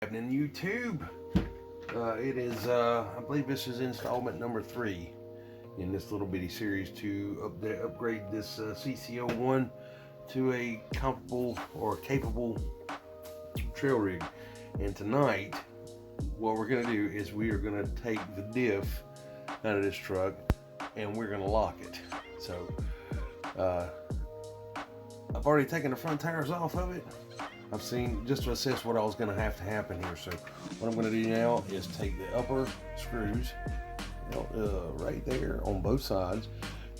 Happening YouTube. It is, I believe this is installment number 3 in this little bitty series to upgrade this CC-01 to a comparable or capable trail rig. And tonight, what we're going to do is we are going to take the diff out of this truck and we're going to lock it. So, I've already taken the front tires off of it. I've seen just to assess what I was going to have to happen here. So what I'm going to do now is take the upper screws right there on both sides,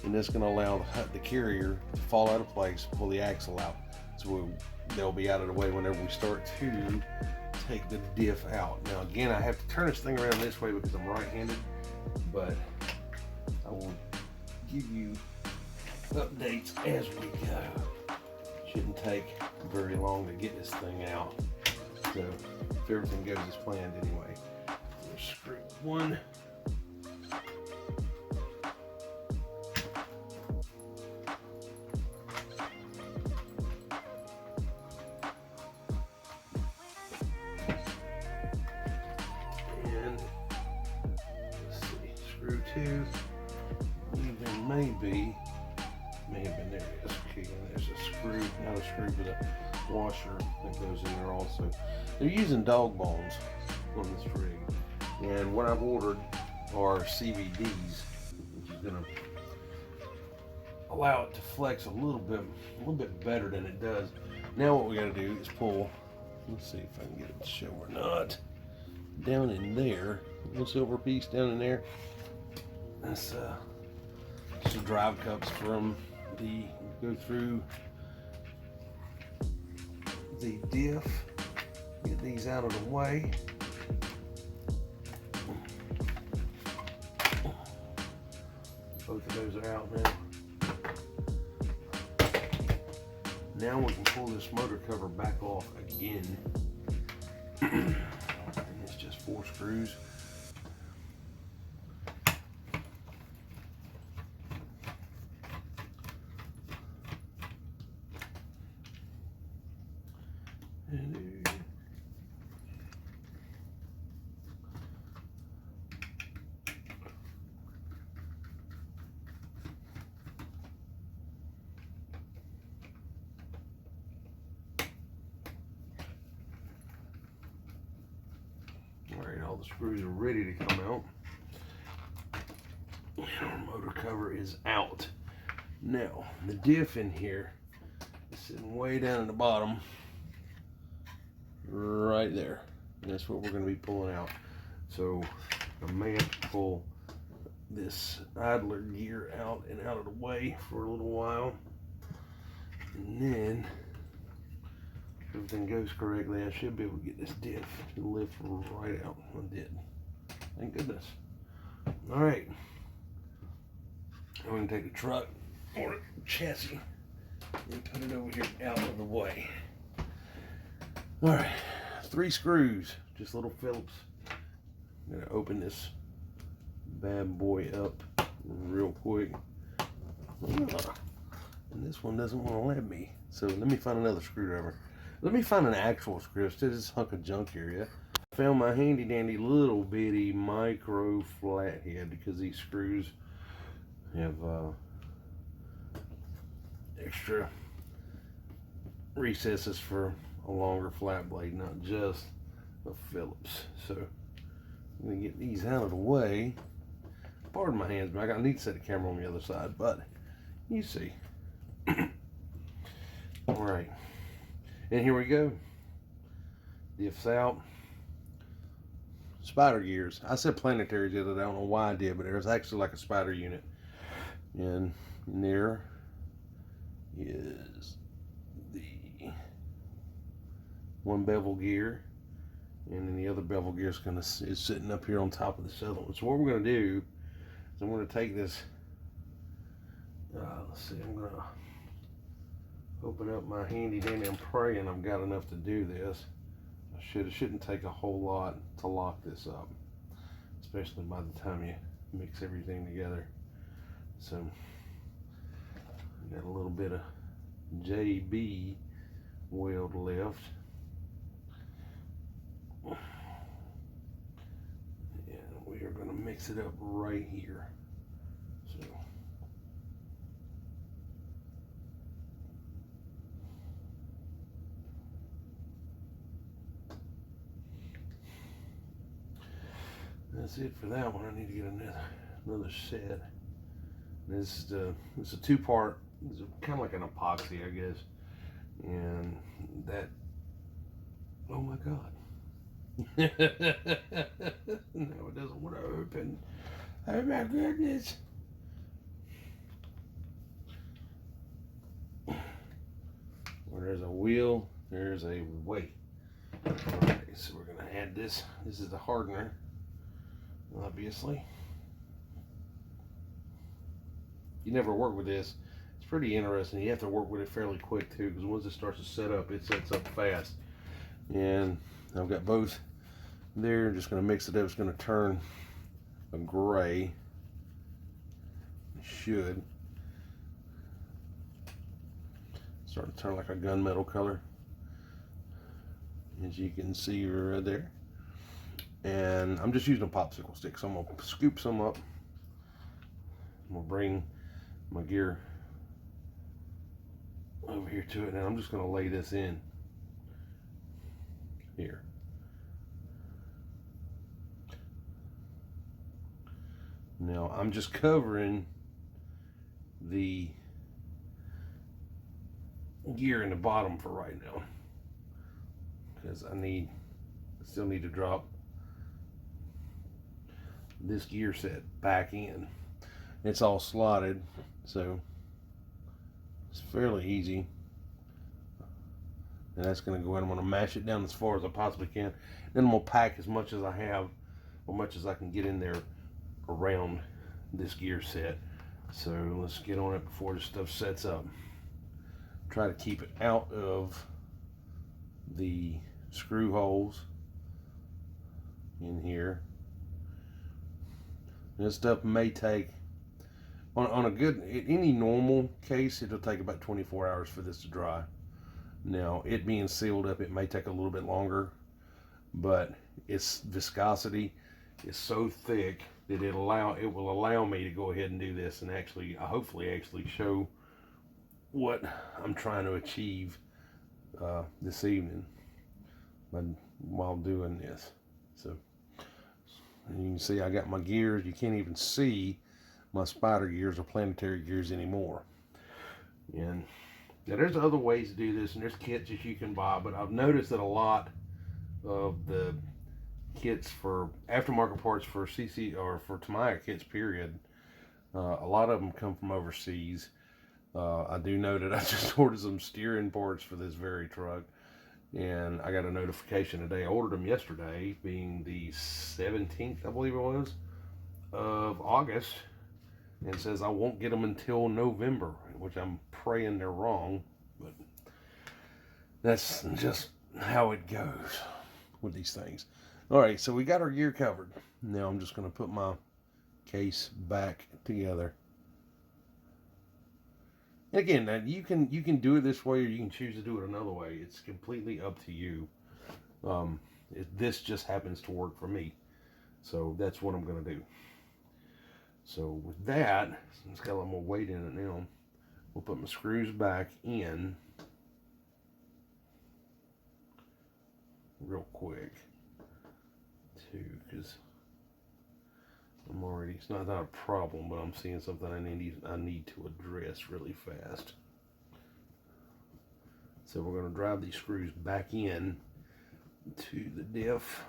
and that's going to allow the carrier to fall out of place, pull the axle out, so they'll be out of the way whenever we start to take the diff out. Now again, I have to turn this thing around this way because I'm right-handed, but I will give you updates as we go. Shouldn't take very long to get this thing out. So if everything goes as planned anyway. There's screw 1. And let's see, screw 2. Even may have been there. It is. Okay, and there's a screw, not a screw, but a washer that goes in there also. They're using dog bones on this rig, and what I've ordered are CVDs, which is going to allow it to flex a little bit better than it does. Now what we got to do is pull. Let's see if I can get it to show or not. Down in there, little silver piece down in there. That's some drive cups from the go through the diff, get these out of the way. Both of those are out now. Now we can pull this motor cover back off again. And it's just 4 screws. Alright, all the screws are ready to come out. Our motor cover is out. Now, the diff in here is sitting way down at the bottom, right there. And that's what we're going to be pulling out. So I may have to pull this idler gear out and out of the way for a little while. And then, if everything goes correctly, I should be able to get this diff to lift right out. I did. Thank goodness. Alright. Now we can take the truck or the chassis and put it over here out of the way. Alright. 3 screws. Just little Phillips. I'm going to open this bad boy up real quick. And this one doesn't want to let me. So let me find another screwdriver. Let me find an actual screw instead of this hunk of junk here, yeah? I found my handy dandy little bitty micro flathead because these screws have extra recesses for a longer flat blade, not just a Phillips. So I'm gonna get these out of the way. Pardon my hands back. I need to set the camera on the other side, but you see. All right. And here we go. Diff's out. Spider gears. I said planetary the other day. I don't know why I did, but there's actually like a spider unit. And there is the one bevel gear. And then the other bevel gear is sitting up here on top of this other one. So what we're going to do is I'm going to take this. Let's see. I'm going to open up my handy dandy. I'm praying I've got enough to do this. It shouldn't take a whole lot to lock this up, especially by the time you mix everything together. So I got a little bit of JB Weld left. mix it up right here. So that's it for that one. I need to get another set. This is a two-part. It's kind of like an epoxy, I guess. And that, oh my God. No, it doesn't want to open. Oh my goodness. Where there's a wheel, there's a way. Okay, so we're gonna add this. This is the hardener, obviously. You never work with this. It's pretty interesting. You have to work with it fairly quick too, because once it starts to set up, it sets up fast. And I've got both there. Just going to mix it up. It's going to turn a gray. It should start to turn like a gunmetal color, as you can see right there. And I'm just using a popsicle stick, so I'm going to scoop some up. I'm going to bring my gear over here to it, and I'm just going to lay this in here. Now I'm just covering the gear in the bottom for right now, because I still need to drop this gear set back in. It's all slotted, so it's fairly easy. And that's going to go in. I'm going to mash it down as far as I possibly can. Then I'm going to pack as much as I have, or much as I can get in there around this gear set. So let's get on it before this stuff sets up. Try to keep it out of the screw holes in here. This stuff may take, on a good, any normal case, it'll take about 24 hours for this to dry. Now, it being sealed up, it may take a little bit longer, but its viscosity is so thick that it will allow me to go ahead and do this and actually, hopefully actually show what I'm trying to achieve this evening while doing this. So, and you can see I got my gears. You can't even see my spider gears or planetary gears anymore. And now there's other ways to do this, and there's kits that you can buy, but I've noticed that a lot of the kits for aftermarket parts for CC or for Tamiya kits, period, a lot of them come from overseas. I do know that I just ordered some steering parts for this very truck, and I got a notification today. I ordered them yesterday, being the 17th, I believe it was, of August, and it says I won't get them until November, which I'm praying they're wrong, but that's just how it goes with these things. All right, so we got our gear covered. Now I'm just going to put my case back together. And again, you can do it this way, or you can choose to do it another way. It's completely up to you. This just happens to work for me, so that's what I'm going to do. So with that, it's got a little more weight in it now. We'll put my screws back in real quick too, because it's not a problem, but I'm seeing something I need to address really fast. So we're going to drive these screws back in to the diff.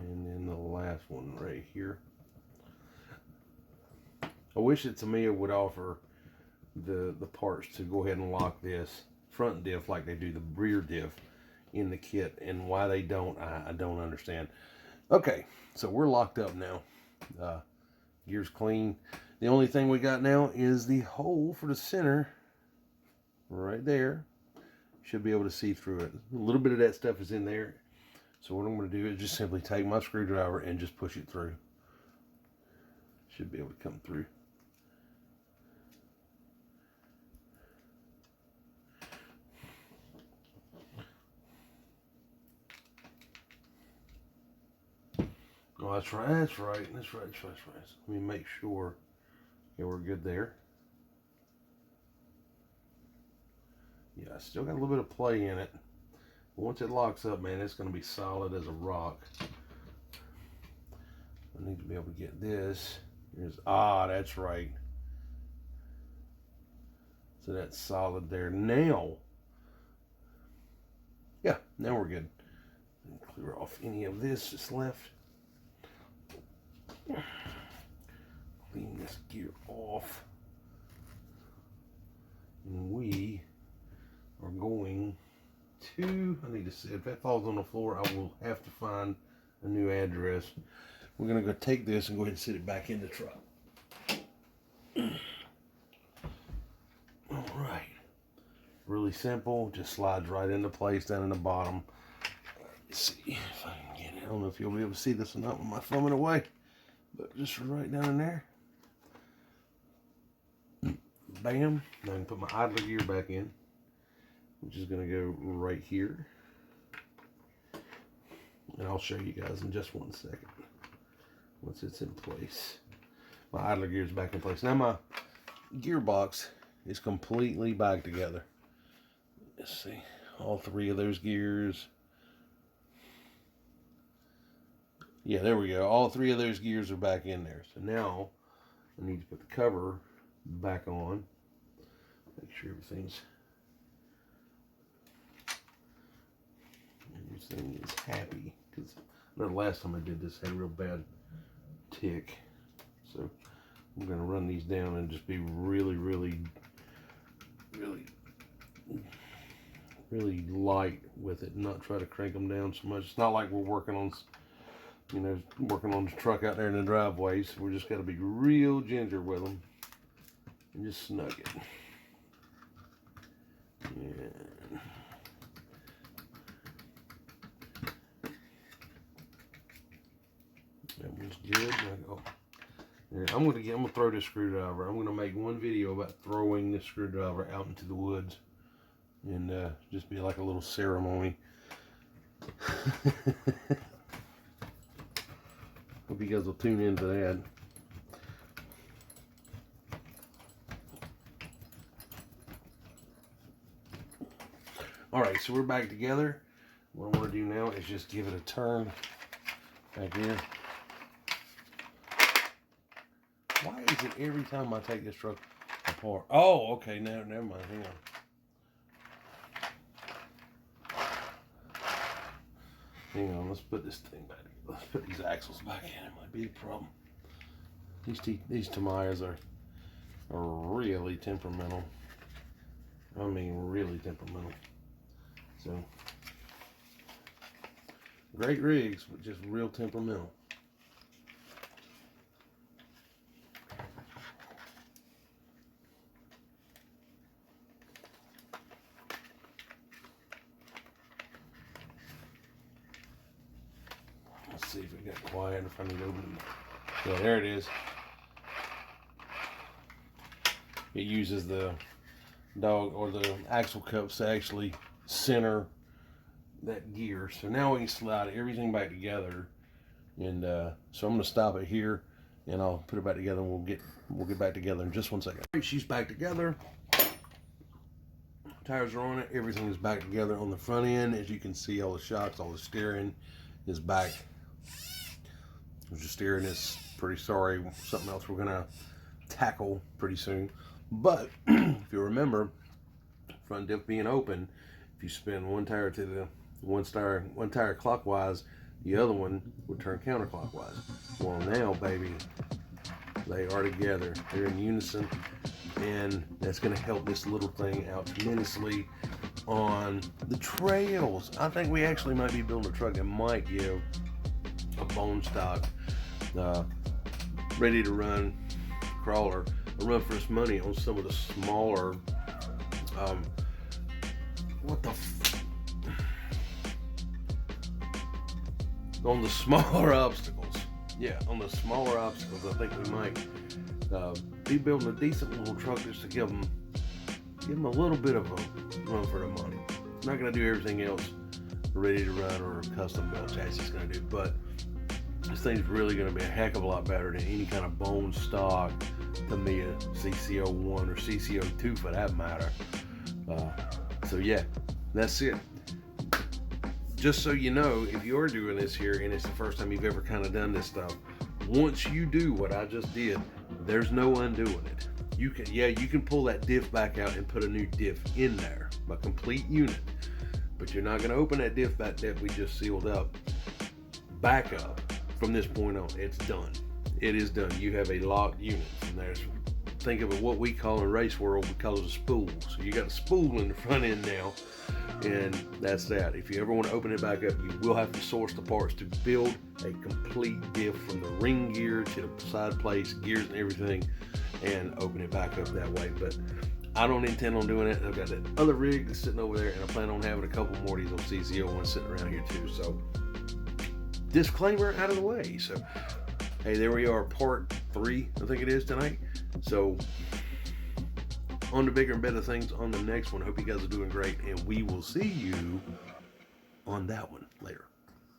And then the last one right here. I wish that Tamiya would offer the parts to go ahead and lock this front diff like they do the rear diff in the kit, and why they don't, I don't understand. Okay, so we're locked up now. Gear's clean. The only thing we got now is the hole for the center right there. Should be able to see through it. A little bit of that stuff is in there. So what I'm going to do is just simply take my screwdriver and just push it through. Should be able to come through. that's right. That's right. Let me make sure. Yeah, we're good there. Yeah, I still got a little bit of play in it. But once it locks up, man, it's going to be solid as a rock. I need to be able to get this. That's right. So that's solid there. Now, yeah, now we're good. Clear off any of this that's left. Clean this gear off. And we are going to, I need to see, if that falls on the floor, I will have to find a new address. We're going to go take this and go ahead and sit it back in the truck. All right. Really simple, just slides right into place down in the bottom. Let's see if I can get it. I don't know if you'll be able to see this or not with my thumbing away, but just right down in there. Bam. Now I can put my idler gear back in, which is going to go right here. And I'll show you guys in just 1 second once it's in place. My idler gear is back in place. Now my gearbox is completely back together. Let's see, all 3 of those gears. Yeah, there we go. All 3 of those gears are back in there. So now I need to put the cover back on. Make sure everything is happy. Because I know the last time I did this I had a real bad tick. So I'm going to run these down and just be really light with it and not try to crank them down so much. It's not like we're working on, you know, working on the truck out there in the driveway, so we just got to be real ginger with them and just snug it. And that one's good. I'm gonna throw this screwdriver. I'm gonna make one video about throwing this screwdriver out into the woods, and just be like a little ceremony. Hope you guys will tune into that. All right, so we're back together. What I want to do now is just give it a turn back here. Why is it every time I take this truck apart? Oh, okay, never mind. Hang on. Hang on, let's put this thing back. Let's put these axles back in. It might be a problem. These Tamayas are really temperamental. I mean, really temperamental. So, great rigs, but just real temperamental. Let's see if it got quiet, if I need to open it. Yeah, there it is. It uses the dog or the axle cups to actually center that gear. So now we can slide everything back together. And so I'm going to stop it here, and I'll put it back together, and we'll get back together in just 1 second. All right, she's back together. Tires are on it. Everything is back together on the front end. As you can see, all the shocks, all the steering is back. The steering is pretty sorry. Something else we're going to tackle pretty soon. But if you remember, front diff being open, if you spin one tire to the one tire clockwise, the other one would turn counterclockwise. Well, now, baby, they are together. They're in unison, and that's going to help this little thing out tremendously on the trails. I think we actually might be building a truck that might give a bone stock, ready to run crawler a run for its money on some of the smaller, on the smaller obstacles. Yeah, on the smaller obstacles, I think we might be building a decent little truck just to give them a little bit of a run for the money. Not going to do everything else ready to run or a custom built chassis is going to do, but this thing's really going to be a heck of a lot better than any kind of bone stock Tamiya CC-01 or CC-02 for that matter. So yeah, that's it. Just so you know, if you're doing this here and it's the first time you've ever kind of done this stuff, once you do what I just did, there's no undoing it. You can pull that diff back out and put a new diff in there, a complete unit, but you're not going to open that diff back that we just sealed up back up. From this point on, it's done. It is done. You have a locked unit. And there's, think of it, what we call in race world, we call it a spool. So you got a spool in the front end now, and that's that. If you ever want to open it back up, you will have to source the parts to build a complete diff from the ring gear to the side plates, gears and everything, and open it back up that way. But I don't intend on doing it. I've got that other rig that's sitting over there, and I plan on having a couple more of these on CC-01 sitting around here too. So disclaimer out of the way. So hey, there we are, part 3 I think it is tonight. So on to bigger and better things on the next one. Hope you guys are doing great, and we will see you on that one later.